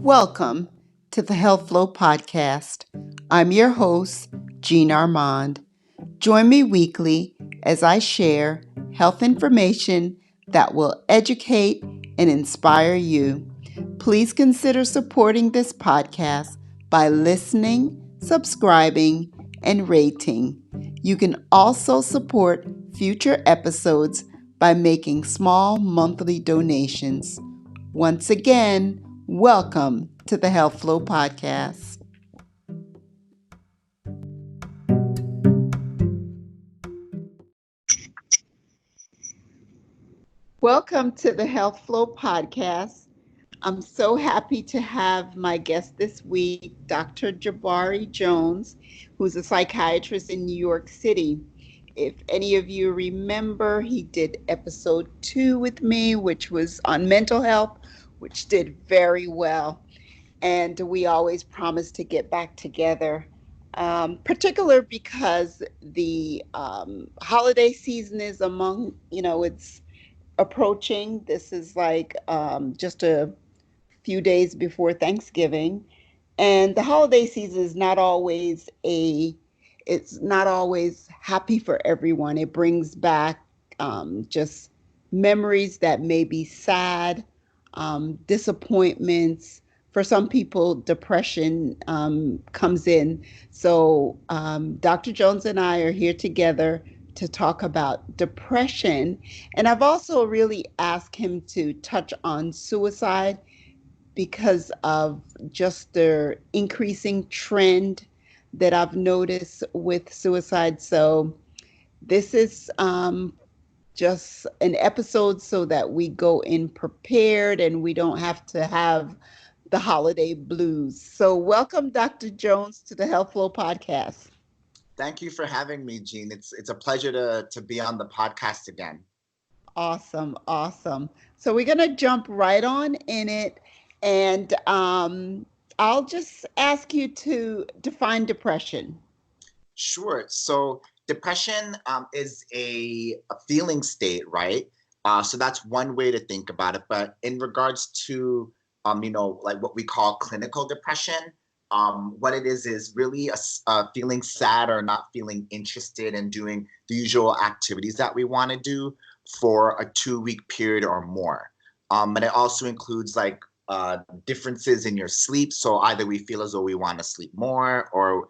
Welcome to the Health Flow Podcast. I'm your host, Jean Armand. Join me weekly as I share health information that will educate and inspire you. Please consider supporting this podcast by listening, subscribing, and rating. You can also support future episodes by making small monthly donations. Once again, welcome to the Health Flow Podcast. Welcome to the Health Flow Podcast. I'm so happy to have my guest this week, Dr. Jabari Jones, who's a psychiatrist in New York City. If any of you remember, he did episode 2 with me, which was on mental health, which did very well. And we always promise to get back together, particular because the holiday season is it's approaching. This is like just a few days before Thanksgiving, and the holiday season is not always it's not always happy for everyone. It brings back just memories that may be sad, disappointments. For some people, depression comes in. So, Dr. Jones and I are here together to talk about depression. And I've also really asked him to touch on suicide because of just the increasing trend that I've noticed with suicide. So, this is just an episode so that we go in prepared and we don't have to have the holiday blues. So, welcome, Dr. Jones, to the Health Flow Podcast. Thank you for having me, Jean. It's a pleasure to be on the podcast again. Awesome, awesome. So, we're going to jump right on in it. And I'll just ask you to define depression. Sure. So depression is a feeling state, right? So that's one way to think about it. But in regards to like what we call clinical depression, what it is really a feeling sad or not feeling interested in doing the usual activities that we want to do for a 2 week period or more. And it also includes like differences in your sleep. So either we feel as though we want to sleep more or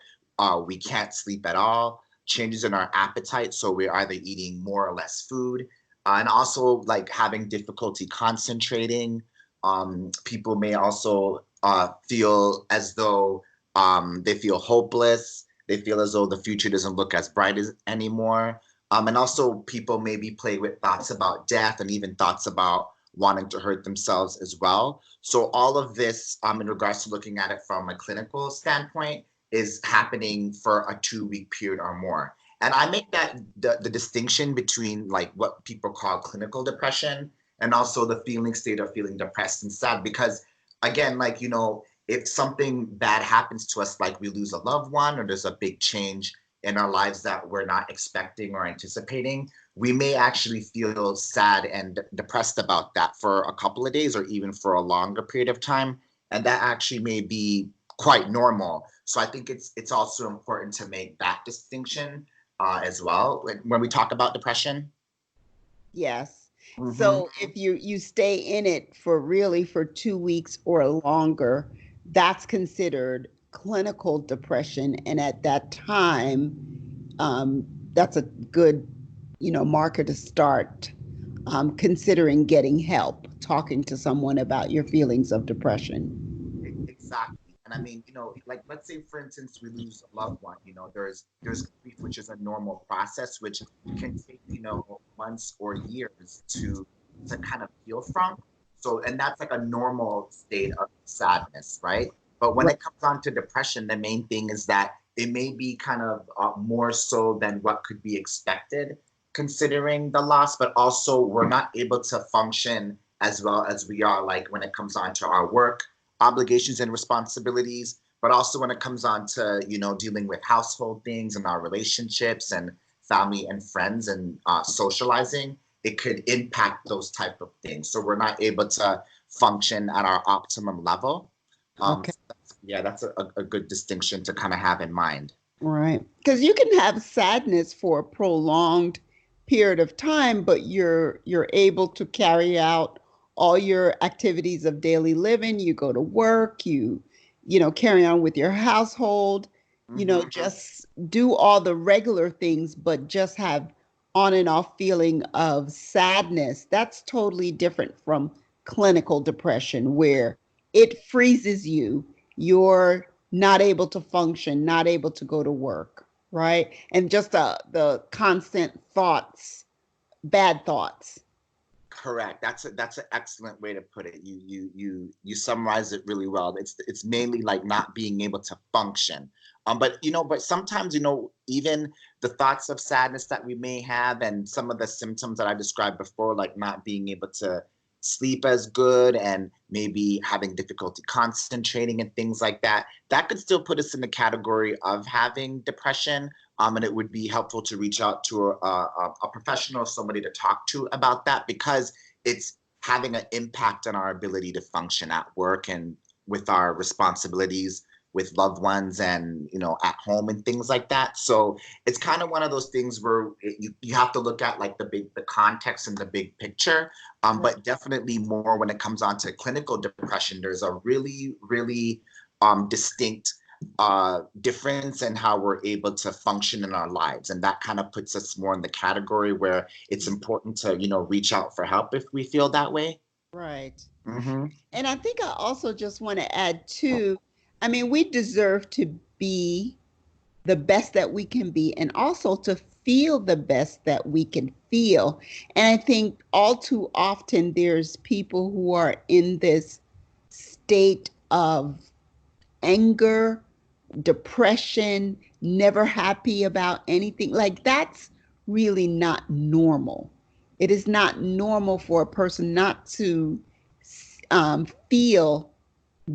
we can't sleep at all, changes in our appetite. So we're either eating more or less food, and also like having difficulty concentrating. People may also feel as though they feel hopeless. They feel as though the future doesn't look as bright as anymore. And also, people may be plagued with thoughts about death and even thoughts about wanting to hurt themselves as well. So all of this, in regards to looking at it from a clinical standpoint, is happening for a 2 week period or more. And I make that the distinction between like what people call clinical depression and also the feeling state of feeling depressed and sad. Because again, like, if something bad happens to us, like we lose a loved one or there's a big change in our lives that we're not expecting or anticipating, we may actually feel sad and depressed about that for a couple of days or even for a longer period of time. And that actually may be quite normal. So I think it's also important to make that distinction as well when we talk about depression. Yes. Hmm. So if you stay in it for 2 weeks or longer, that's considered clinical depression. And at that time, that's a good, marker to start considering getting help, talking to someone about your feelings of depression. Exactly. And I mean, like let's say for instance we lose a loved one, there's grief, which is a normal process, which can take, months or years to kind of heal from. So, and that's like a normal state of sadness, right? But when Right. it comes on to depression, the main thing is that it may be kind of more so than what could be expected considering the loss, but also we're not able to function as well as we are like when it comes on to our work obligations and responsibilities, but also when it comes on to, dealing with household things and our relationships and family and friends and socializing, it could impact those type of things. So we're not able to function at our optimum level. Okay. Yeah, that's a good distinction to kind of have in mind. Right. Because you can have sadness for a prolonged period of time, but you're able to carry out all your activities of daily living. You go to work, carry on with your household, just do all the regular things, but just have on and off feeling of sadness. That's totally different from clinical depression, where it freezes you. You're not able to function, not able to go to work, right? And just the constant thoughts, bad thoughts. Correct. That's an excellent way to put it. You summarize it really well. It's mainly like not being able to function. But sometimes, even the thoughts of sadness that we may have and some of the symptoms that I described before, like not being able to sleep as good and maybe having difficulty concentrating and things like that, that could still put us in the category of having depression. And it would be helpful to reach out to a professional, somebody to talk to about that, because it's having an impact on our ability to function at work and with our responsibilities with loved ones and at home and things like that. So it's kind of one of those things where you have to look at like the context and the big picture. But definitely more when it comes on to clinical depression, there's a really, really distinct difference in how we're able to function in our lives. And that kind of puts us more in the category where it's important to, reach out for help if we feel that way. Right. Mm-hmm. And I think I also just want to add too, I mean, we deserve to be the best that we can be and also to feel the best that we can feel. And I think all too often there's people who are in this state of anger, depression, never happy about anything. Like that's really not normal. It is not normal for a person not to feel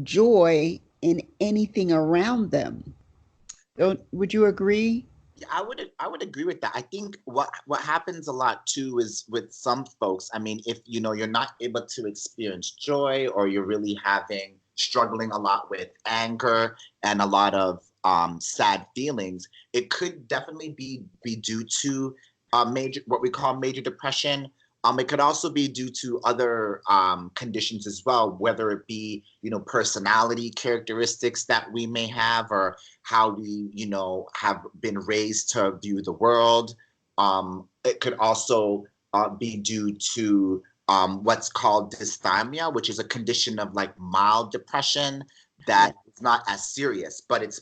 joy in anything around them. Would you agree? Yeah, I would agree with that. I think what happens a lot too is with some folks, I mean, if you're not able to experience joy, or you're really struggling a lot with anger and a lot of sad feelings, it could definitely be due to major what we call major depression. It could also be due to other conditions as well, whether it be personality characteristics that we may have, or how we, have been raised to view the world. It could also be due to what's called dysthymia, which is a condition of like mild depression that is not as serious, but it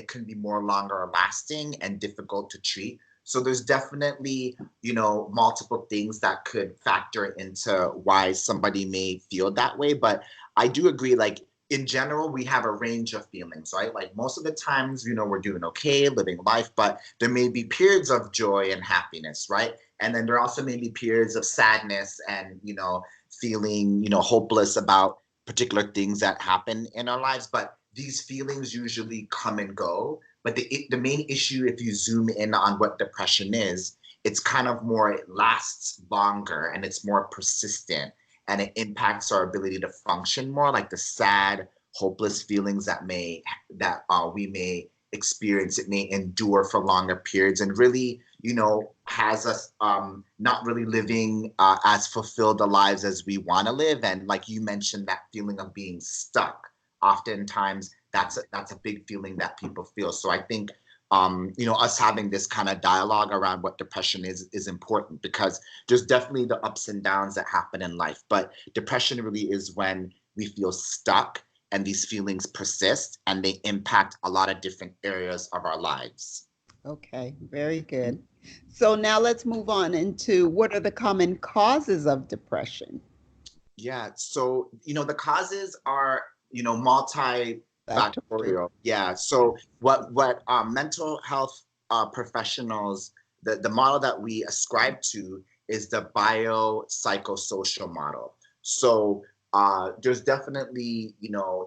can be more longer lasting and difficult to treat. So there's definitely, multiple things that could factor into why somebody may feel that way. But I do agree, like, in general, we have a range of feelings, right? Like most of the times, we're doing okay, living life, but there may be periods of joy and happiness, right? And then there also may be periods of sadness and, feeling, hopeless about particular things that happen in our lives. But these feelings usually come and go. But the main issue, if you zoom in on what depression is, it's kind of more, it lasts longer and it's more persistent, and it impacts our ability to function more, like the sad, hopeless feelings that we may experience. It may endure for longer periods and really, has us not really living as fulfilled the lives as we want to live. And like you mentioned, that feeling of being stuck, oftentimes that's a big feeling that people feel. So I think us having this kind of dialogue around what depression is important, because there's definitely the ups and downs that happen in life. But depression really is when we feel stuck and these feelings persist and they impact a lot of different areas of our lives. Okay, very good. So now let's move on into what are the common causes of depression? Yeah. So, the causes are, Factorial. multifactorial. Yeah. So what mental health professionals, the model that we ascribe to is the biopsychosocial model. So there's definitely,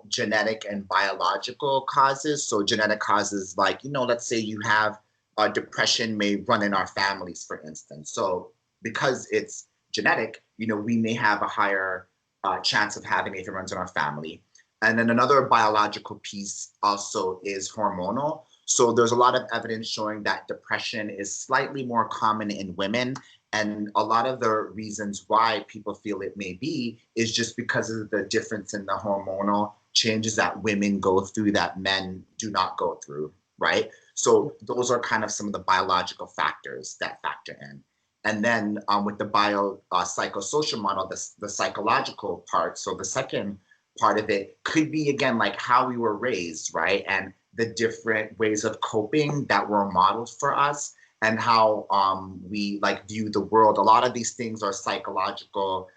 genetic and biological causes. So genetic causes like, let's say you have depression may run in our families, for instance. So because it's genetic, we may have a higher chance of having it if it runs in our family. And then another biological piece also is hormonal. So there's a lot of evidence showing that depression is slightly more common in women. And a lot of the reasons why people feel it may be is just because of the difference in the hormonal changes that women go through that men do not go through, right? So those are kind of some of the biological factors that factor in. And then with the psychosocial model, the psychological part, so the second part of it could be, again, like how we were raised, right? And the different ways of coping that were modeled for us and how we like view the world. A lot of these things are psychological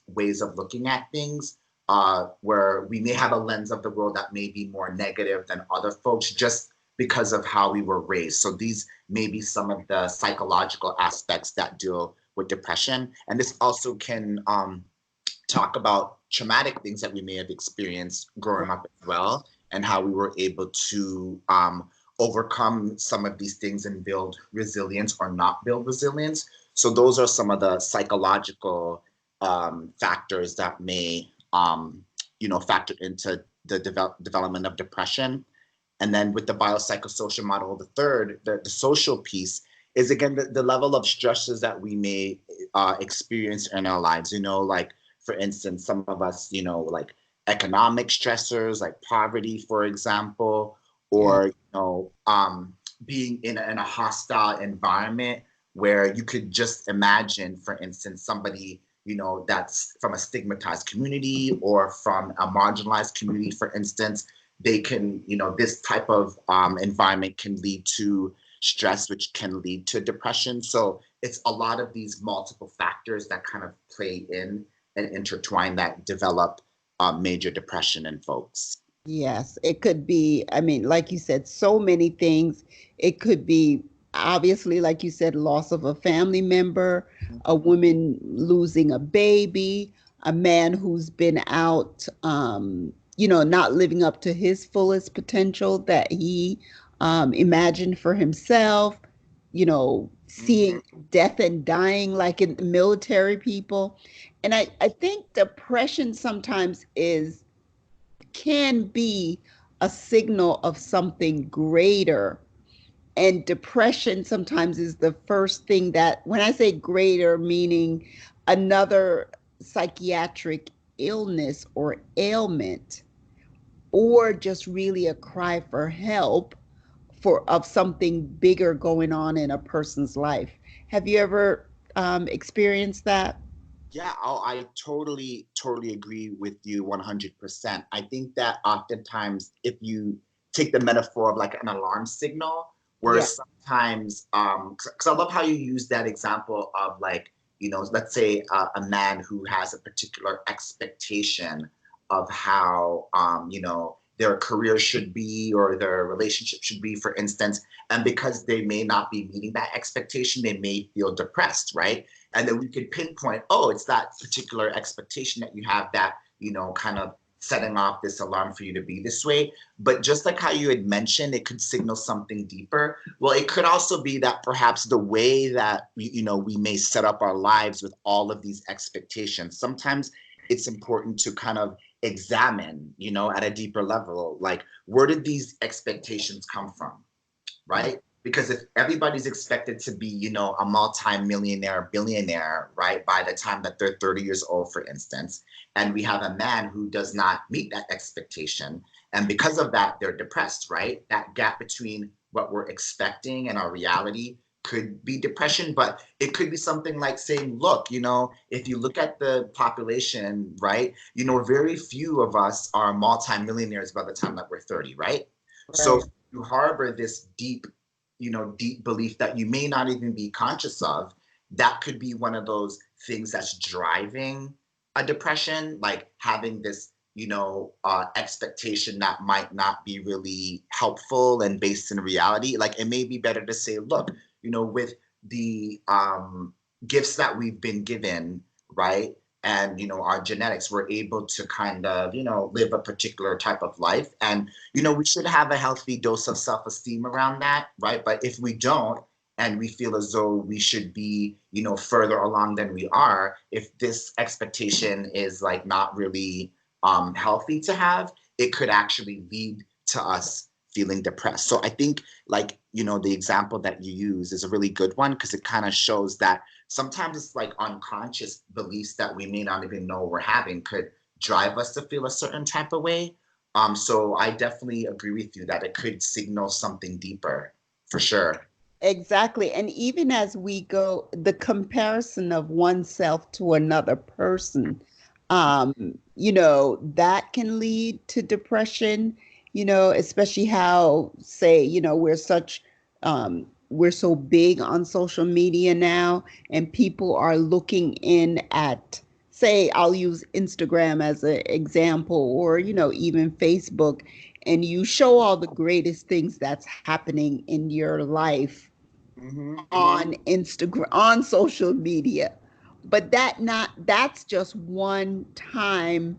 ways of looking at things, where we may have a lens of the world that may be more negative than other folks just because of how we were raised. So these may be some of the psychological aspects that deal with depression. And this also can talk about traumatic things that we may have experienced growing up as well, and how we were able to overcome some of these things and build resilience or not build resilience. So those are some of the psychological factors that may, factor into the development of depression. And then with the biopsychosocial model, the third, the social piece, is again the level of stresses that we may experience in our lives. Like, for instance, some of us, like economic stressors, like poverty, for example, or being in a hostile environment where you could just imagine, for instance, somebody that's from a stigmatized community or from a marginalized community, for instance. They can, this type of environment can lead to stress, which can lead to depression. So it's a lot of these multiple factors that kind of play in and intertwine that develop major depression in folks. Yes, it could be, I mean, like you said, so many things. It could be obviously, like you said, loss of a family member, a woman losing a baby, a man who's been out, not living up to his fullest potential that he imagined for himself, seeing death and dying like in military people. And I think depression sometimes can be a signal of something greater. And depression sometimes is the first thing that, when I say greater, meaning another psychiatric illness or ailment, or just really a cry for help of something bigger going on in a person's life. Have you ever experienced that? Yeah, I totally agree with you 100%. I think that oftentimes, if you take the metaphor of like an alarm signal, where Yeah. sometimes, because I love how you use that example of like, let's say a man who has a particular expectation of how, their career should be or their relationship should be, for instance, and because they may not be meeting that expectation, they may feel depressed, right? And then we could pinpoint, oh, it's that particular expectation that you have that, kind of setting off this alarm for you to be this way. But just like how you had mentioned, it could signal something deeper. Well, it could also be that perhaps the way that we may set up our lives with all of these expectations, sometimes it's important to kind of examine, at a deeper level, like, where did these expectations come from, right? Because if everybody's expected to be, a multi-millionaire, billionaire, right, by the time that they're 30 years old, for instance, and we have a man who does not meet that expectation, and because of that, they're depressed, right? That gap between what we're expecting and our reality could be depression, but it could be something like saying, look, if you look at the population, right, very few of us are multi-millionaires by the time that we're 30, right? So Right. you harbor this deep belief that you may not even be conscious of, that could be one of those things that's driving a depression, like having this, expectation that might not be really helpful and based in reality. Like, it may be better to say, look, with the gifts that we've been given, right? And, our genetics, we're able to kind of, live a particular type of life. And, we should have a healthy dose of self-esteem around that, right? But if we don't, and we feel as though we should be, further along than we are, if this expectation is like not really healthy to have, it could actually lead to us feeling depressed. So I think, like, the example that you use is a really good one, because it kind of shows that sometimes it's like unconscious beliefs that we may not even know we're having could drive us to feel a certain type of way. So I definitely agree with you that it could signal something deeper, for sure. Exactly. And even as we go, the comparison of oneself to another person, that can lead to depression, especially how, say, we're so big on social media now, and people are looking in at, say, I'll use Instagram as an example, or, even Facebook, and you show all the greatest things that's happening in your life Hmm. on Instagram, on social media. But that's just one time,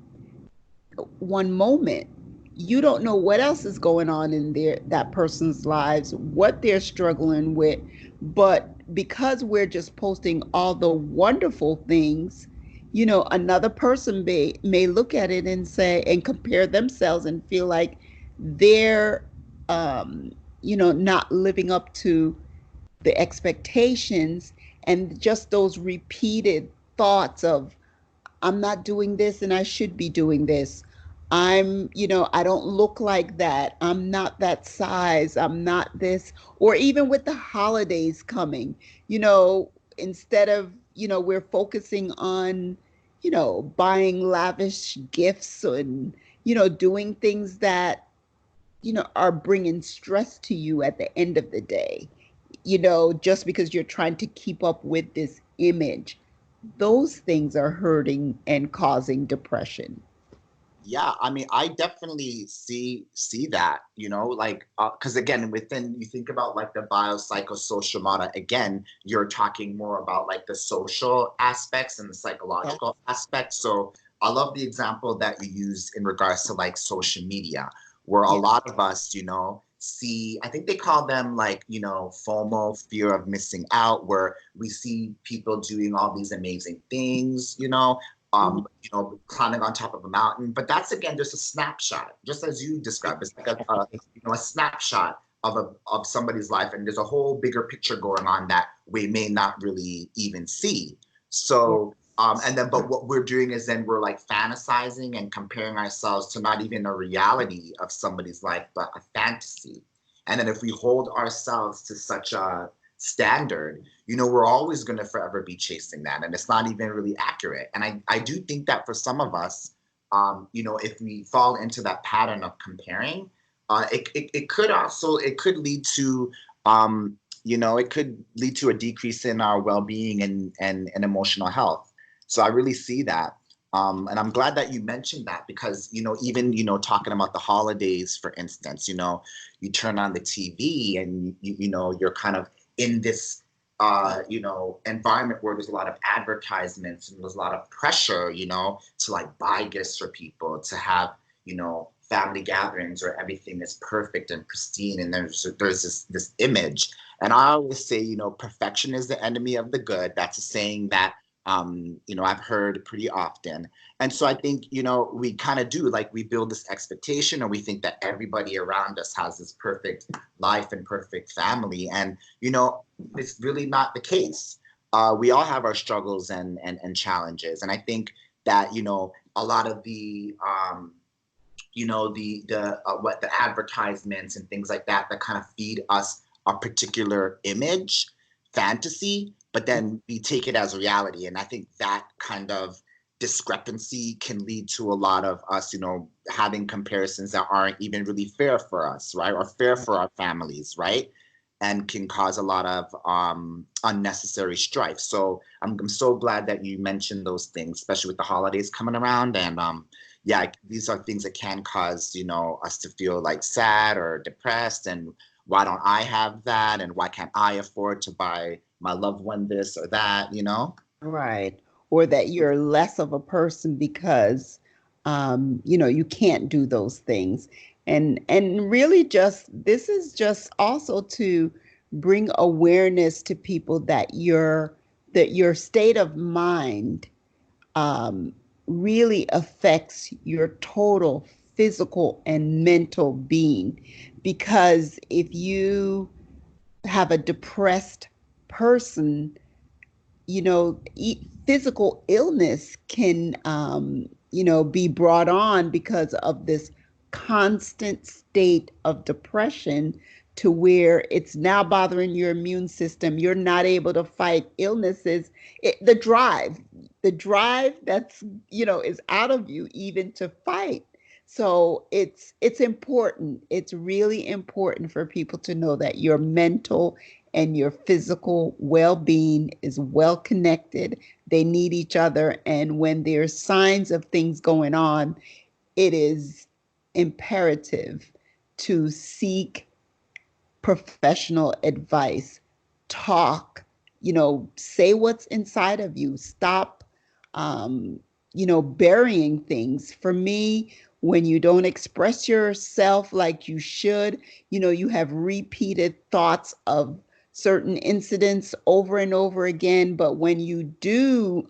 one moment. You don't know what else is going on in that person's lives, what they're struggling with. But because we're just posting all the wonderful things, another person may look at it and say, and compare themselves and feel like they're not living up to the expectations, and just those repeated thoughts of, I'm not doing this and I should be doing this. I don't look like that. I'm not that size. I'm not this. Or even with the holidays coming, you know, instead of, we're focusing on, buying lavish gifts and, doing things that, are bringing stress to you at the end of the day, just because you're trying to keep up with this image. Those things are hurting and causing depression. Yeah, I mean, I definitely see that, like, because again, within, you think about like the biopsychosocial model, again, you're talking more about like the social aspects and the Yeah. psychological aspects. So I love the example that you used in regards to like social media, where a Yeah. lot of us, see, I think they call them like, FOMO, fear of missing out, where we see people doing all these amazing things, climbing on top of a mountain. But that's again just a snapshot, just as you described. It's like a snapshot of somebody's life, and there's a whole bigger picture going on that we may not really even see. So, and then, but what we're doing is then we're like fantasizing and comparing ourselves to not even a reality of somebody's life, but a fantasy. And then if we hold ourselves to such a standard, we're always going to forever be chasing that. And it's not even really accurate. And I do think that for some of us, if we fall into that pattern of comparing, it could also, it could lead to a decrease in our well-being and emotional health. So I really see that. And I'm glad that you mentioned that, because, even, talking about the holidays, for instance, you turn on the TV and, you're kind of in this environment where there's a lot of advertisements and there's a lot of pressure, to like buy gifts for people, to have, family gatherings where everything is perfect and pristine, and there's this image. And I always say, perfection is the enemy of the good. That's a saying that I've heard pretty often. And so I think, we kind of do, like, we build this expectation, or we think that everybody around us has this perfect life and perfect family. And, it's really not the case. We all have our struggles and challenges. And I think that, a lot of the, what the advertisements and things like that kind of feed us a particular image, fantasy, but then we take it as reality. And I think that kind of discrepancy can lead to a lot of us, having comparisons that aren't even really fair for us, right? Or fair for our families, right? And can cause a lot of unnecessary strife. So I'm so glad that you mentioned those things, especially with the holidays coming around. And yeah, these are things that can cause, us to feel like sad or depressed. And why don't I have that? And why can't I afford to buy my loved one this or that? Right. Or that you're less of a person because, you can't do those things. And really, just this is just also to bring awareness to people that your state of mind, um, really affects your total physical and mental being. Because if you have a depressed person, physical illness can, be brought on because of this constant state of depression, to where it's now bothering your immune system. You're not able to fight illnesses. The drive that's, is out of you even to fight. So it's important. It's really important for people to know that your mental and your physical well-being is well connected. They need each other. And when there's signs of things going on, it is imperative to seek professional advice. Talk, say what's inside of you. Stop, burying things. For me, when you don't express yourself like you should, you have repeated thoughts of certain incidents over and over again. But when you do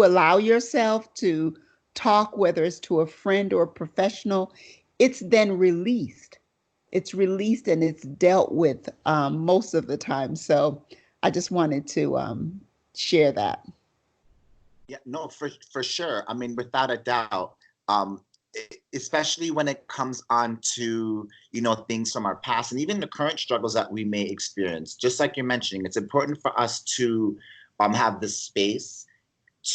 allow yourself to talk, whether it's to a friend or a professional, it's then released. It's released and it's dealt with, most of the time. So I just wanted to share that. Yeah, no, for sure. I mean, without a doubt, um, especially when it comes on to, things from our past and even the current struggles that we may experience. Just like you're mentioning, it's important for us to have the space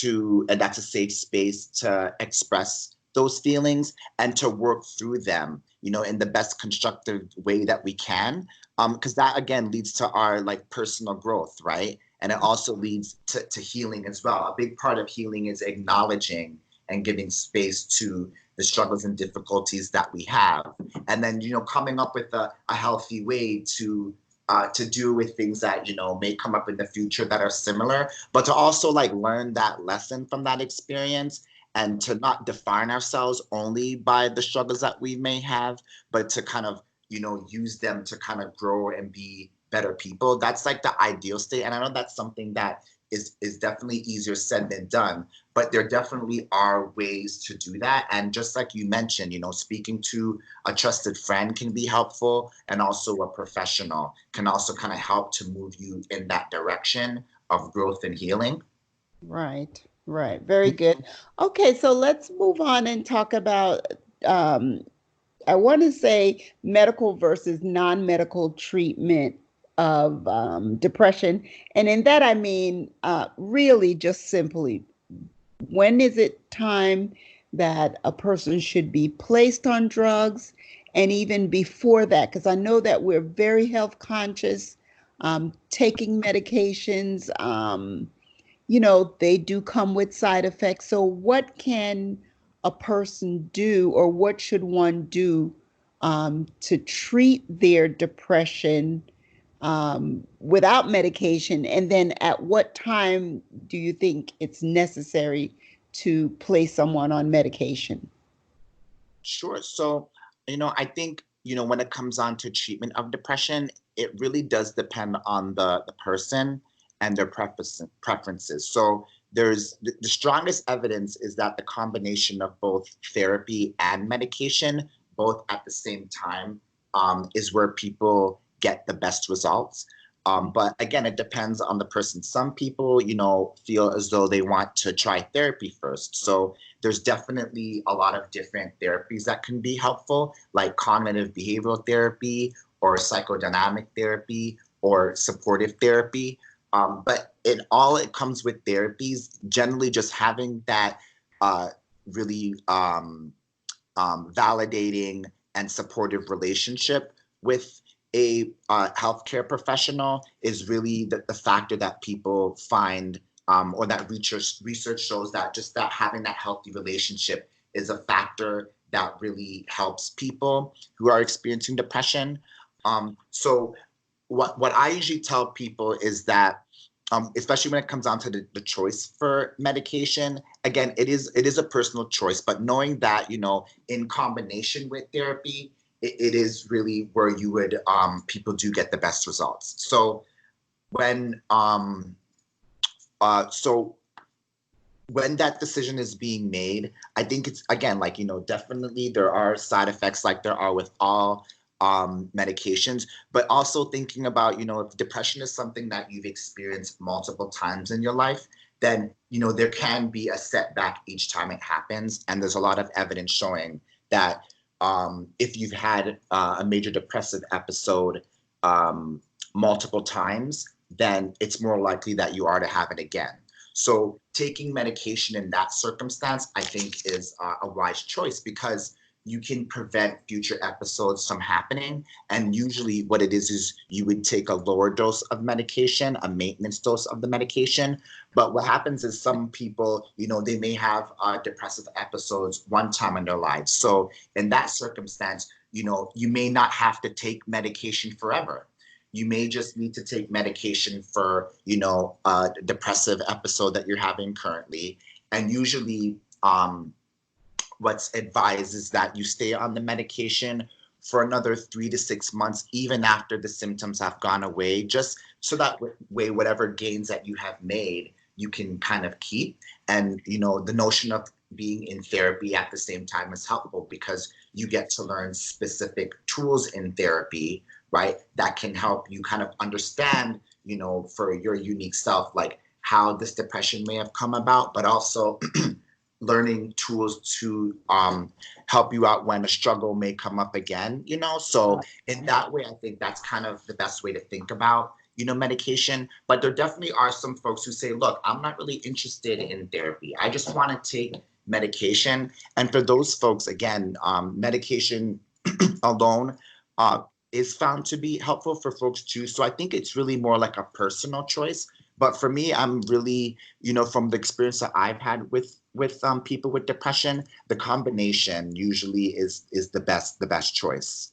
and that's a safe space to express those feelings and to work through them, in the best constructive way that we can. Because that again leads to our like personal growth, right? And it also leads to healing as well. A big part of healing is acknowledging and giving space to the struggles and difficulties that we have. And then, coming up with a healthy way to do with things that may come up in the future that are similar, but to also like learn that lesson from that experience and to not define ourselves only by the struggles that we may have, but to kind of use them to kind of grow and be better people. That's like the ideal state, and I know that's something that is definitely easier said than done, but there definitely are ways to do that. And just like you mentioned, speaking to a trusted friend can be helpful, and also a professional can also kind of help to move you in that direction of growth and healing. Right, right. Very good. Okay, so let's move on and talk about, um, I want to say, medical versus non-medical treatment of depression. And in that, I mean, really just simply, when is it time that a person should be placed on drugs? And even before that, because I know that we're very health conscious, taking medications. They do come with side effects. So, what can a person do, or what should one do to treat their depression without medication? And then, at what time do you think it's necessary to place someone on medication? Sure. So, I think, when it comes on to treatment of depression, it really does depend on the person and their preferences. So the strongest evidence is that the combination of both therapy and medication, both at the same time, is where people get the best results. But again, it depends on the person. Some people, feel as though they want to try therapy first. So there's definitely a lot of different therapies that can be helpful, like cognitive behavioral therapy or psychodynamic therapy or supportive therapy. But it comes with therapies, generally just having that really validating and supportive relationship with a healthcare professional is really the factor that people find, or that research shows that just that having that healthy relationship is a factor that really helps people who are experiencing depression. So what I usually tell people is that, especially when it comes down to the choice for medication, again, it is a personal choice, but knowing that, in combination with therapy, it is really where you would, people do get the best results. So when so when that decision is being made, I think it's, again, like, definitely there are side effects like there are with all medications, but also thinking about, if depression is something that you've experienced multiple times in your life, then, there can be a setback each time it happens. And there's a lot of evidence showing that if you've had a major depressive episode multiple times, then it's more likely that you are to have it again. So taking medication in that circumstance, I think, is a wise choice, because you can prevent future episodes from happening. And usually what it is you would take a lower dose of medication, a maintenance dose of the medication. But what happens is some people, they may have depressive episodes one time in their lives. So in that circumstance, you may not have to take medication forever. You may just need to take medication for, a depressive episode that you're having currently. And usually what's advised is that you stay on the medication for another 3 to 6 months, even after the symptoms have gone away, just so that way, whatever gains that you have made, you can kind of keep. And, the notion of being in therapy at the same time is helpful, because you get to learn specific tools in therapy, right, that can help you kind of understand, for your unique self, like how this depression may have come about, but also learning tools to help you out when a struggle may come up again, So in that way, I think that's kind of the best way to think about, medication. But there definitely are some folks who say, look, I'm not really interested in therapy. I just want to take medication. And for those folks, again, medication alone is found to be helpful for folks too. So I think it's really more like a personal choice. But for me, I'm really, from the experience that I've had with people with depression, the combination usually is the best choice.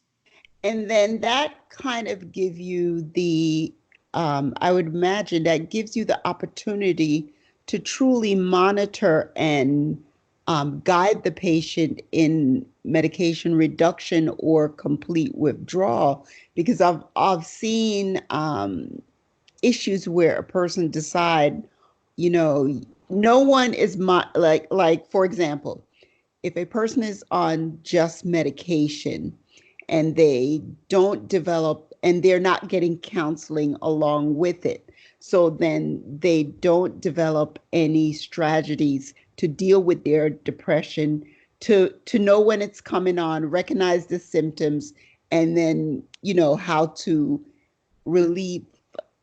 And then that kind of give you the, I would imagine that gives you the opportunity to truly monitor and guide the patient in medication reduction or complete withdrawal, because I've seen issues where a person decide, no one is like for example, if a person is on just medication and they don't develop and they're not getting counseling along with it, so then they don't develop any strategies to deal with their depression, to know when it's coming on, recognize the symptoms, and then how to relieve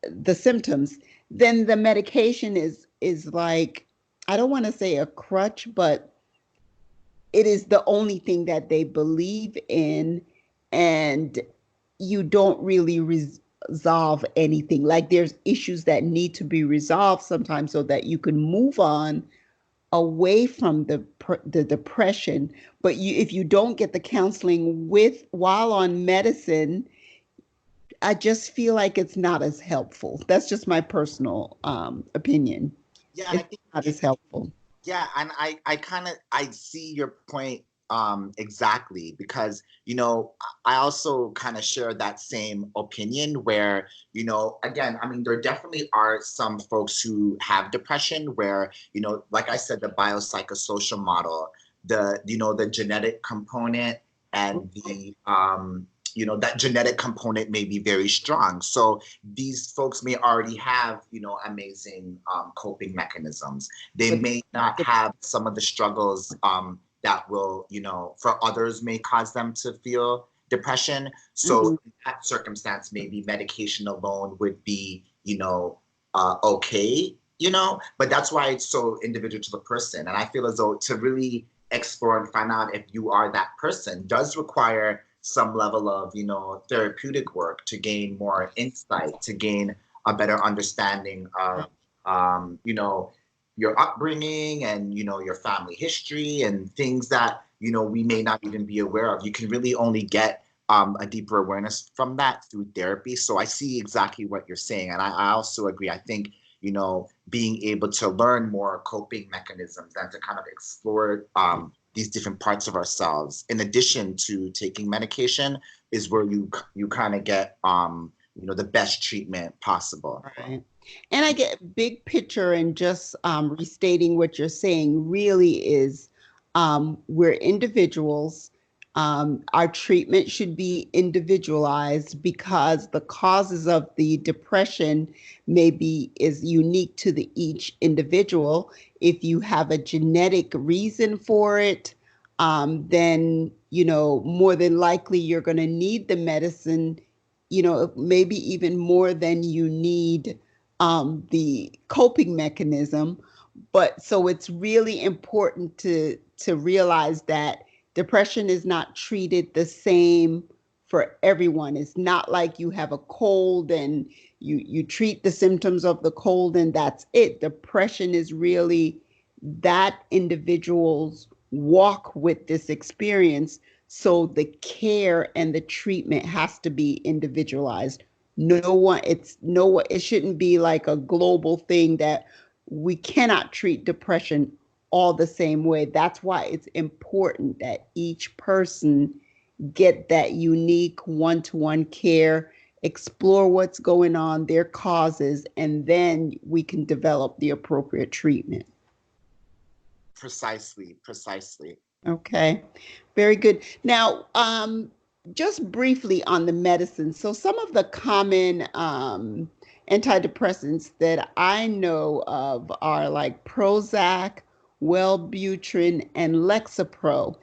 the symptoms, then the medication is like, I don't want to say a crutch, but it is the only thing that they believe in, and you don't really resolve anything. Like, there's issues that need to be resolved sometimes so that you can move on away from the depression. But if you don't get the counseling while on medicine, I just feel like it's not as helpful. That's just my personal opinion. Yeah, and I It's think not as helpful. Yeah, and I see your point exactly, because I also kind of share that same opinion where, again, I mean, there definitely are some folks who have depression where, like I said, the biopsychosocial model, the genetic component, and the that genetic component may be very strong. So these folks may already have, amazing coping mechanisms. They may not have some of the struggles that will, for others may cause them to feel depression. So in that circumstance, maybe medication alone would be, okay, but that's why it's so individual to the person. And I feel as though to really explore and find out if you are that person does require some level of, therapeutic work to gain more insight, to gain a better understanding of, your upbringing and, your family history and things that, we may not even be aware of. You can really only get a deeper awareness from that through therapy. So I see exactly what you're saying. And I also agree. I think, being able to learn more coping mechanisms and to kind of explore these different parts of ourselves, in addition to taking medication, is where you kind of get the best treatment possible. Right. And I get big picture and just restating what you're saying really is we're individuals. Our treatment should be individualized because the causes of the depression maybe is unique to the each individual. If you have a genetic reason for it, then more than likely you're going to need the medicine, maybe even more than you need the coping mechanism. But so it's really important to realize that depression is not treated the same for everyone. It's not like you have a cold and you treat the symptoms of the cold and that's it. Depression is really that individual's walk with this experience. So the care and the treatment has to be individualized. It shouldn't be like a global thing that we cannot treat depression all the same way. That's why it's important that each person get that unique one-to-one care, explore what's going on, their causes, and then we can develop the appropriate treatment. Precisely. Okay, very good. Now, just briefly on the medicine. So some of the common antidepressants that I know of are like Prozac, Wellbutrin, and Lexapro.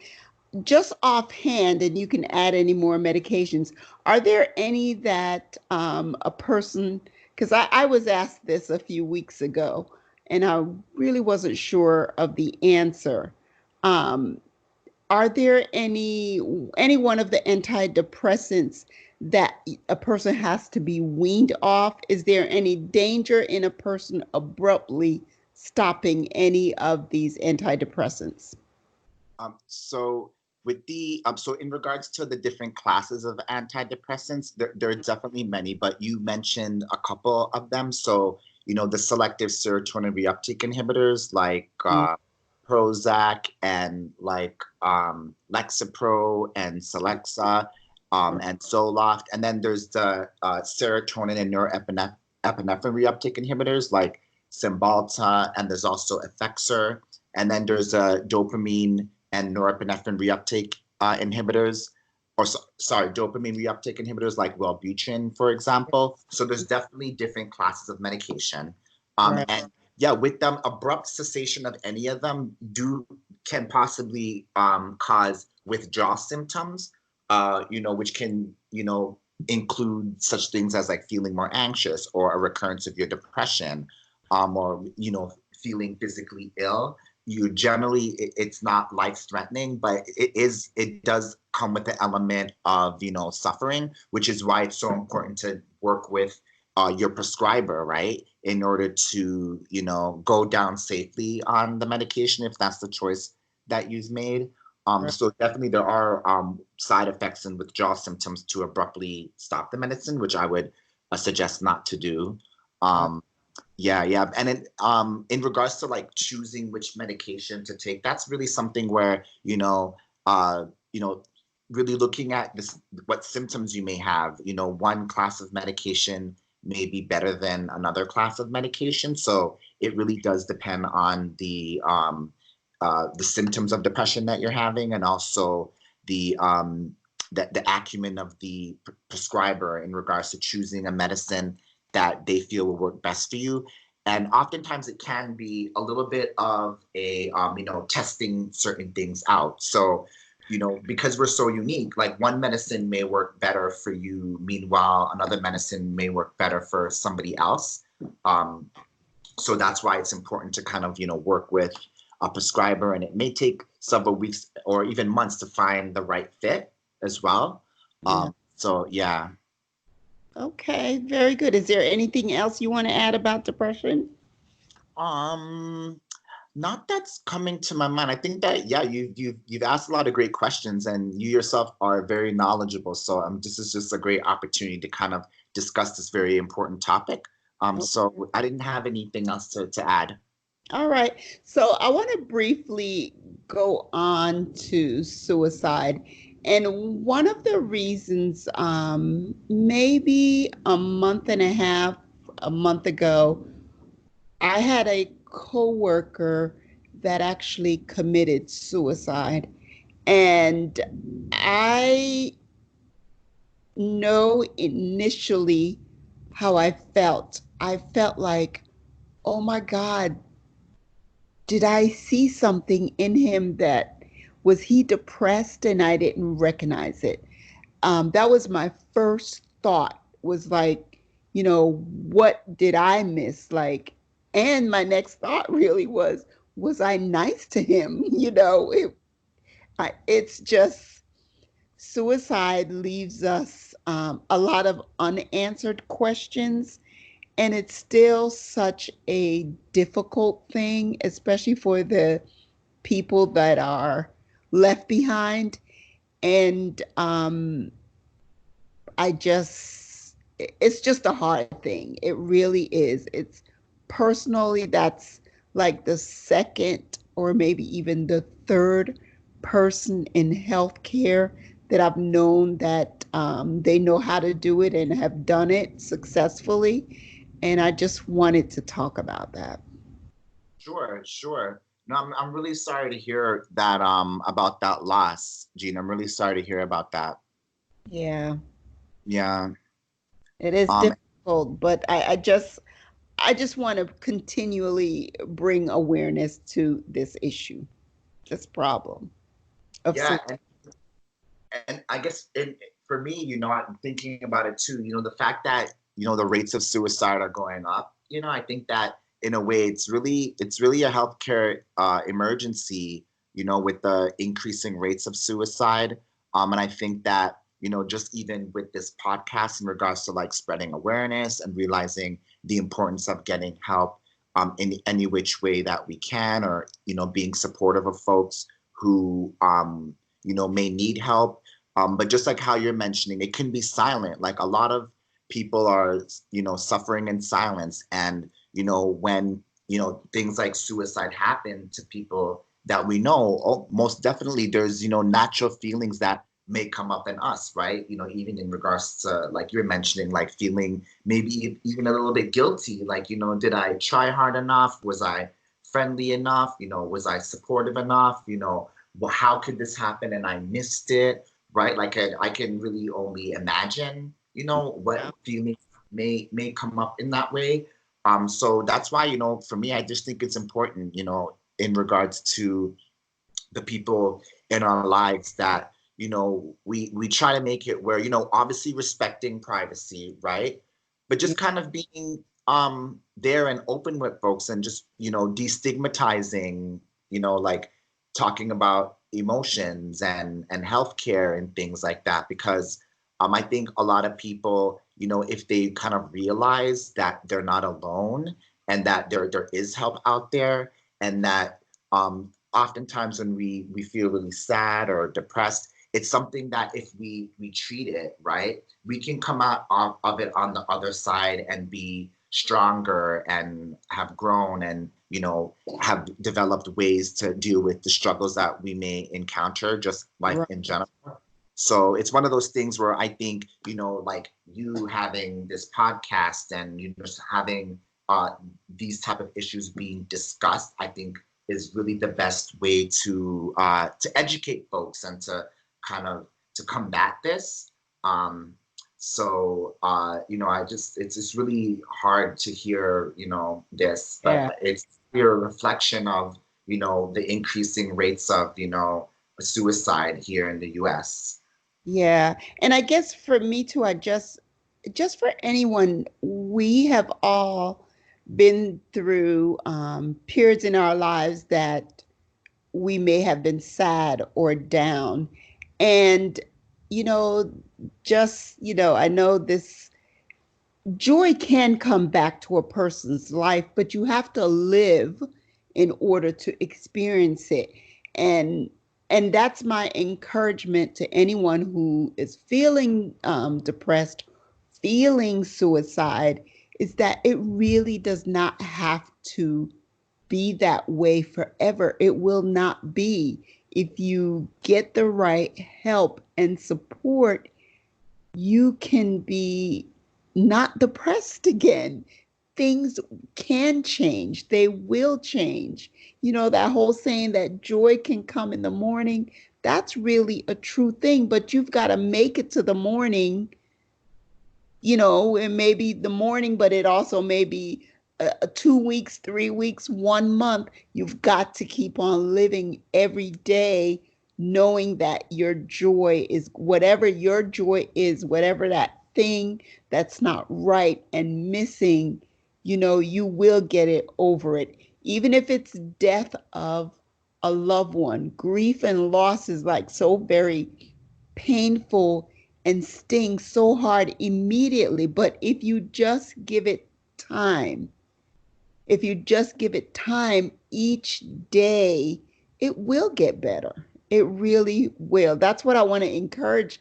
Just offhand, and you can add any more medications, are there any that a person, because I was asked this a few weeks ago, and I really wasn't sure of the answer. Um, are there any one of the antidepressants that a person has to be weaned off? Is there any danger in a person abruptly stopping any of these antidepressants? So with the so in regards to the different classes of antidepressants, there are definitely many, but you mentioned a couple of them. So the selective serotonin reuptake inhibitors like Prozac and like Lexapro and Celexa and Zoloft, and then there's the serotonin and norepinephrine reuptake inhibitors like Cymbalta, and there's also Effexor, and then there's dopamine and norepinephrine reuptake inhibitors, or sorry, dopamine reuptake inhibitors like Wellbutrin, for example. So there's definitely different classes of medication. Right. And yeah, with them, abrupt cessation of any of them can possibly cause withdrawal symptoms, which can, include such things as like feeling more anxious or a recurrence of your depression, or, feeling physically ill. It's not life-threatening, but it does come with the element of suffering, which is why it's so important to work with your prescriber, right, in order to go down safely on the medication if that's the choice that you've made. So definitely there are side effects and withdrawal symptoms to abruptly stop the medicine, which I would suggest not to do. Yeah. And in regards to like choosing which medication to take, that's really something where, really looking at what symptoms you may have. One class of medication may be better than another class of medication. So it really does depend on the symptoms of depression that you're having, and also the acumen of the prescriber in regards to choosing a medicine that they feel will work best for you. And oftentimes it can be a little bit of a, testing certain things out. So, because we're so unique, like one medicine may work better for you, meanwhile, another medicine may work better for somebody else. So that's why it's important to kind of, work with a prescriber, and it may take several weeks or even months to find the right fit as well. Yeah. So, yeah. Okay, very good. Is there anything else you want to add about depression? Not that's coming to my mind. I think that you've asked a lot of great questions, and you yourself are very knowledgeable. So this is just a great opportunity to kind of discuss this very important topic. So I didn't have anything else to add. All right. So I want to briefly go on to suicide. And one of the reasons, maybe a month and a half a month ago, I had a coworker that actually committed suicide. And I know initially how I felt. I felt like, oh my God, did I see something in him that was he depressed and I didn't recognize it? That was my first thought was like, what did I miss? Like, and my next thought really was I nice to him? It's just suicide leaves us a lot of unanswered questions. And it's still such a difficult thing, especially for the people that are left behind. And it's just a hard thing. It really is. It's personally, that's like the second or maybe even the third person in healthcare that I've known that they know how to do it and have done it successfully. And I just wanted to talk about that. Sure, sure. No, I'm really sorry to hear that about that loss, Gene. I'm really sorry to hear about that. Yeah, Yeah. it is Um, difficult, but I just want to continually bring awareness to this issue, this problem of yeah, suicide. and I guess for me, I'm thinking about it too. The fact that the rates of suicide are going up. I think that in a way, it's really a healthcare emergency. With the increasing rates of suicide, and I think that just even with this podcast in regards to like spreading awareness and realizing the importance of getting help in any which way that we can, or being supportive of folks who may need help. But just like how you're mentioning, it can be silent. Like a lot of people are, suffering in silence. And, when, things like suicide happen to people that we know, most definitely there's, natural feelings that may come up in us, right? Even in regards to, like you're mentioning, like feeling maybe even a little bit guilty. Like, did I try hard enough? Was I friendly enough? Was I supportive enough? Well, how could this happen and I missed it? Right? Like I can really only imagine, what Yeah. feelings may come up in that way. So that's why, for me, I just think it's important, in regards to the people in our lives that, we try to make it where, obviously respecting privacy, right? But Yeah. just kind of being there and open with folks and just, destigmatizing, like talking about emotions and healthcare and things like that. Because I think a lot of people, if they kind of realize that they're not alone and that there is help out there, and that oftentimes when we feel really sad or depressed, it's something that if we treat it right, we can come out of it on the other side and be stronger and have grown and have developed ways to deal with the struggles that we may encounter just life Right. in general. So it's one of those things where I think, like you having this podcast and just having uh, these type of issues being discussed, I think is really the best way to educate folks and to kind of to combat this. Um, it's just really hard to hear, this, but Yeah. it's a reflection of, the increasing rates of, suicide here in the US. Yeah. And I guess for me too, just for anyone, we have all been through periods in our lives that we may have been sad or down. And, you know, I know this joy can come back to a person's life, but you have to live in order to experience it. And and that's my encouragement to anyone who is feeling depressed, feeling suicide, is that it really does not have to be that way forever. It will not be. If you get the right help and support, you can be not depressed again. things can change. They will change. You know, that whole saying that joy can come in the morning, that's really a true thing, but you've got to make it to the morning, you know, it may be the morning, but it also may be 2 weeks, 3 weeks, 1 month. You've got to keep on living every day, knowing that your joy is whatever your joy is, whatever that thing that's not right and missing, you know, you will get it over it. Even if it's death of a loved one, grief and loss is like so very painful and sting so hard immediately. But if you just give it time, if you just give it time each day, it will get better. It really will. That's what I want to encourage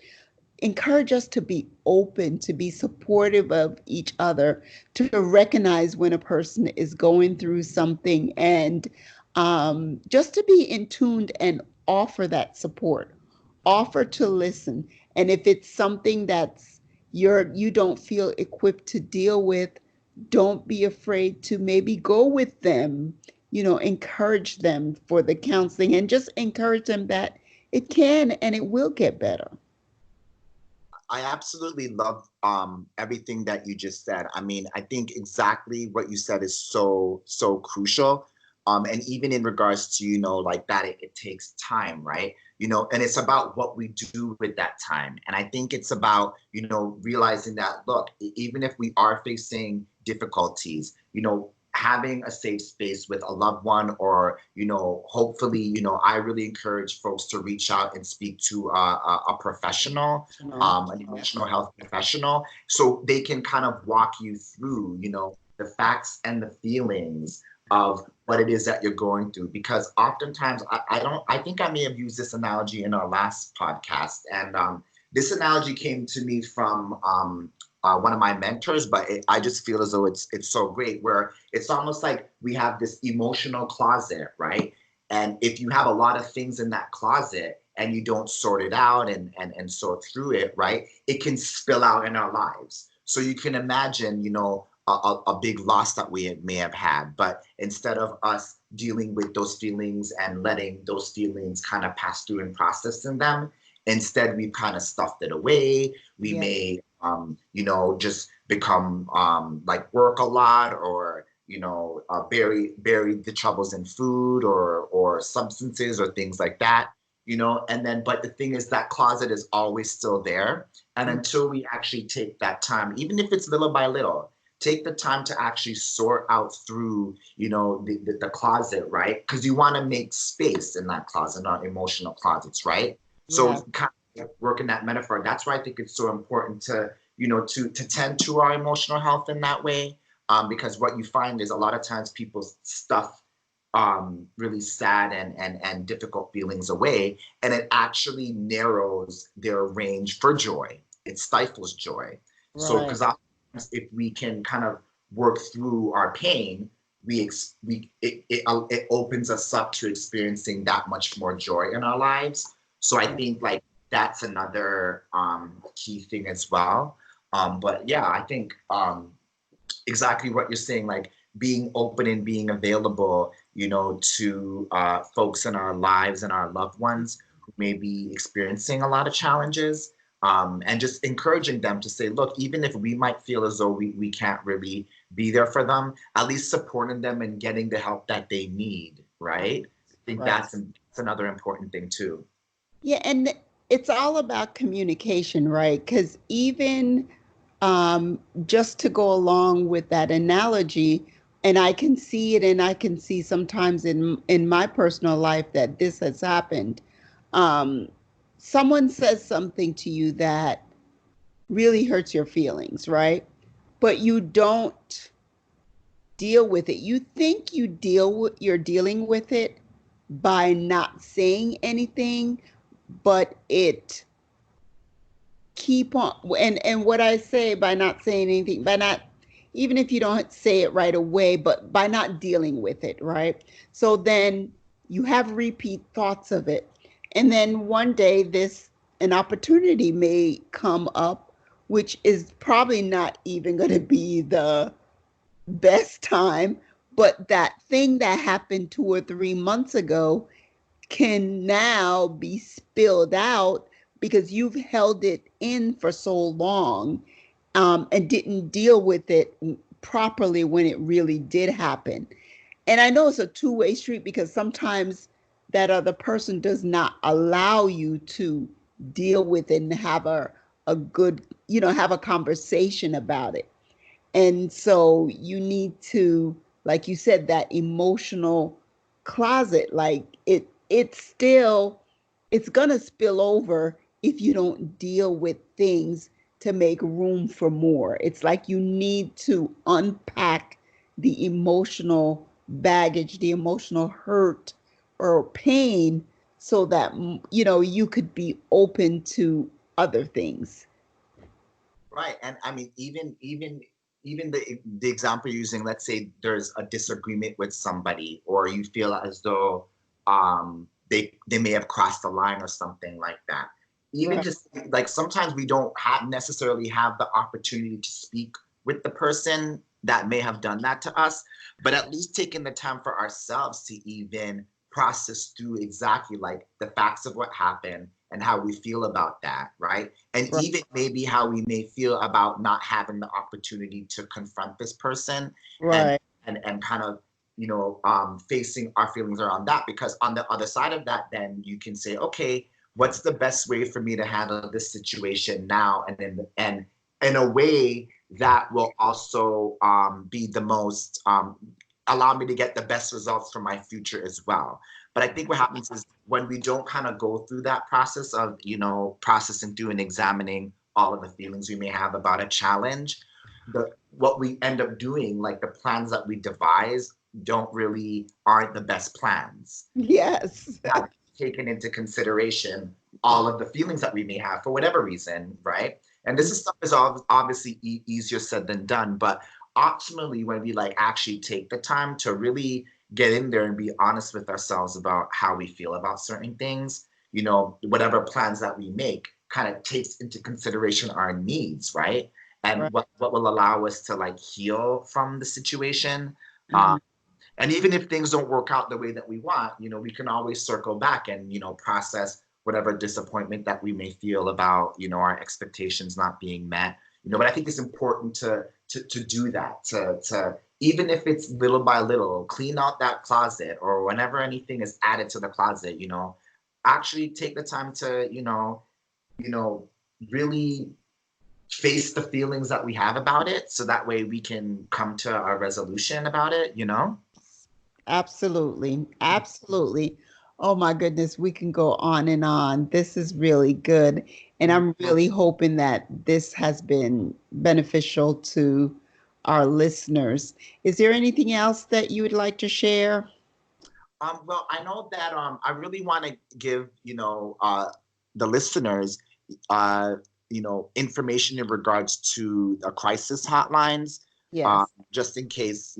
us to be open, to be supportive of each other, to recognize when a person is going through something, and just to be in tune and offer that support, offer to listen. And if it's something that's you don't feel equipped to deal with, don't be afraid to maybe go with them, you know, encourage them for the counseling, and just encourage them that it can and it will get better. I absolutely love everything that you just said. I mean, I think exactly what you said is so crucial. And even in regards to, you know, like that, it takes time, right? You know, and it's about what we do with that time. And I think it's about, you know, realizing that, look, even if we are facing difficulties, you know, having a safe space with a loved one, or, you know, hopefully, you know, I really encourage folks to reach out and speak to a professional, an emotional health professional, so they can kind of walk you through, you know, the facts and the feelings of what it is that you're going through. Because oftentimes, I think I may have used this analogy in our last podcast, and this analogy came to me from one of my mentors, but I just feel as though it's so great, where it's almost like we have this emotional closet, right? And if you have a lot of things in that closet and you don't sort it out and sort through it, right, it can spill out in our lives. So you can imagine, you know, a big loss that we may have had, but instead of us dealing with those feelings and letting those feelings kind of pass through and processing them, instead we've kind of stuffed it away. We may you know, just become like work a lot, or, you know, bury the troubles in food or substances or things like that, you know. And then, but the thing is, that closet is always still there. And until we actually take that time, even if it's little by little, take the time to actually sort out through, you know, the closet, right? Because you want to make space in that closet, not emotional closets, right? So kind of work in that metaphor. That's why I think it's so important to, you know, to tend to our emotional health in that way. Because what you find is a lot of times people stuff really sad and difficult feelings away, and it actually narrows their range for joy. It stifles joy. So, because if we can kind of work through our pain, it opens us up to experiencing that much more joy in our lives. So I think like that's another key thing as well. But yeah, I think exactly what you're saying, like being open and being available, you know, to folks in our lives and our loved ones who may be experiencing a lot of challenges. And just encouraging them to say, look, even if we might feel as though we can't really be there for them, at least supporting them and getting the help that they need, right? I think that's another important thing too. Yeah, and it's all about communication, right? Because even just to go along with that analogy, and I can see it, and I can see sometimes in my personal life that this has happened. Um, Someone says something to you that really hurts your feelings, right? But you don't deal with it. You think you're dealing with it by not saying anything, but it keep on, and what I say by not saying anything, by not, even if you don't say it right away, but by not dealing with it, right? So then you have repeat thoughts of it, and then one day an opportunity may come up, which is probably not even going to be best time, but that thing that happened 2 or 3 months ago can now be spilled out because you've held it in for so long, and didn't deal with it properly when it really did happen. And I know it's a two-way street because sometimes that other person does not allow you to deal with it and have a good, have a conversation about it. And so you need to, like you said, that emotional closet, like it's gonna spill over if you don't deal with things to make room for more. It's like you need to unpack the emotional baggage, the emotional hurt or pain, so that you could be open to other things. Right. And I mean, even the example you're using, let's say there's a disagreement with somebody, or you feel as though they may have crossed the line or something like that. Even Right. just like sometimes we don't have necessarily have the opportunity to speak with the person that may have done that to us, but at least taking the time for ourselves to even process through exactly like the facts of what happened and how we feel about that, right? And Right. even maybe how we may feel about not having the opportunity to confront this person and Right. and kind of facing our feelings around that, because on the other side of that then you can say, okay, what's the best way for me to handle this situation now, and in a way that will also be the most allow me to get the best results for my future as well. But I think what happens is when we don't kind of go through that process of, processing through and examining all of the feelings we may have about a challenge, what we end up doing, like the plans that we devise, don't really aren't the best plans. Yes. Have taken into consideration all of the feelings that we may have for whatever reason, right? And this is stuff is obviously easier said than done, but optimally, when we like actually take the time to really get in there and be honest with ourselves about how we feel about certain things, whatever plans that we make kind of takes into consideration our needs, right? And Right. what will allow us to like heal from the situation. Mhm. And even if things don't work out the way that we want, we can always circle back and, process whatever disappointment that we may feel about, our expectations not being met. But I think it's important to do that, to even if it's little by little, clean out that closet, or whenever anything is added to the closet, actually take the time to, you know, really face the feelings that we have about it, so that way we can come to a resolution about it. Absolutely. Absolutely. Oh my goodness, we can go on and on. This is really good. And I'm really hoping that this has been beneficial to our listeners. Is there anything else that you would like to share? Well, I know that I really want to give the listeners uh, information in regards to the crisis hotlines, Yes. just in case.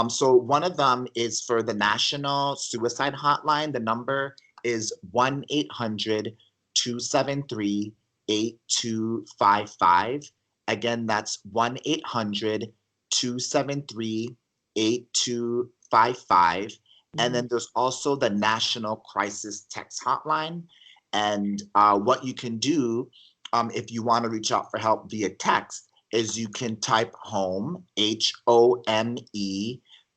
So one of them is for the National Suicide Hotline. The number is 1-800-273-8255. Again, that's 1-800-273-8255. And Mhm. then there's also the National Crisis Text Hotline. And what you can do, if you want to reach out for help via text, is you can type home, HOME,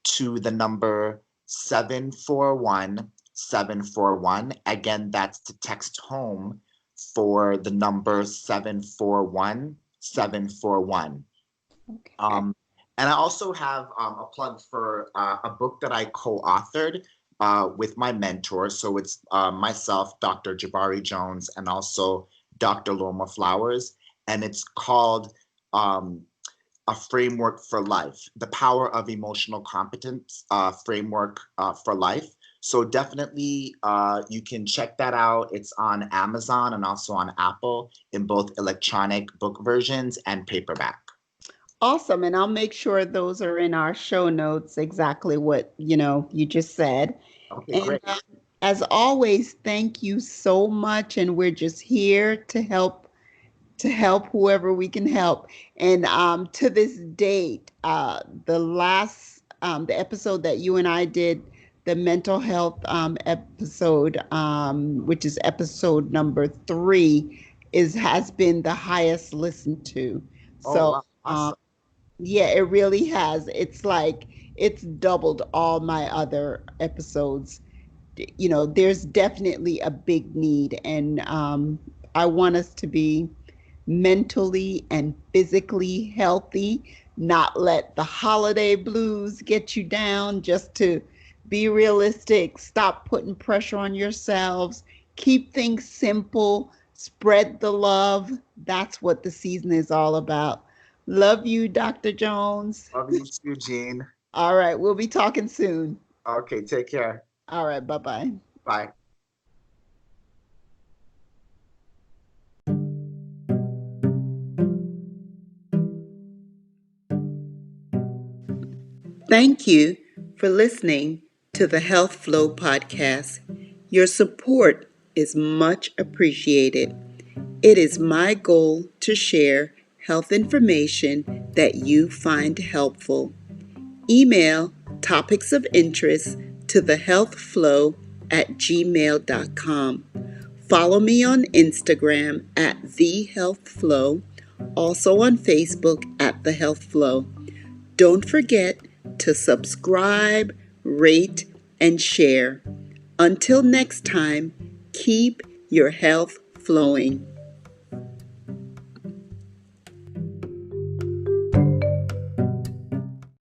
to the number 741-741. Again, that's to text home for the number 741-741. Okay. Um, and I also have a plug for a book that I co-authored with my mentor. So it's myself, Dr. Jabari Jones, and also Dr. Loma Flowers. And it's called A Framework for Life, The Power of Emotional Competence Framework for Life. So definitely you can check that out. It's on Amazon and also on Apple in both electronic book versions and paperback. Awesome. And I'll make sure those are in our show notes, exactly what, you just said. Okay, And great. as always, thank you so much. And we're just here to help to help whoever we can help. And to this date, the episode that you and I did, the mental health episode, which is episode number 3, has been the highest listened to. Oh, So wow. Awesome. yeah, it really has. It's like it's doubled all my other episodes. There's definitely a big need, and I want us to be mentally and physically healthy, not let the holiday blues get you down, just to be realistic, stop putting pressure on yourselves, keep things simple, spread the love. That's what the season is all about. Love you, Dr. Jones. Love you too, Jean. All right, we'll be talking soon. Okay, take care. All right, bye-bye. Bye. Thank you for listening to the Health Flow podcast. Your support is much appreciated. It is my goal to share health information that you find helpful. Email topics of interest to thehealthflow@gmail.com. Follow me on Instagram at thehealthflow, also on Facebook at The Health Flow. Don't forget to subscribe, rate, and share. Until next time, keep your health flowing.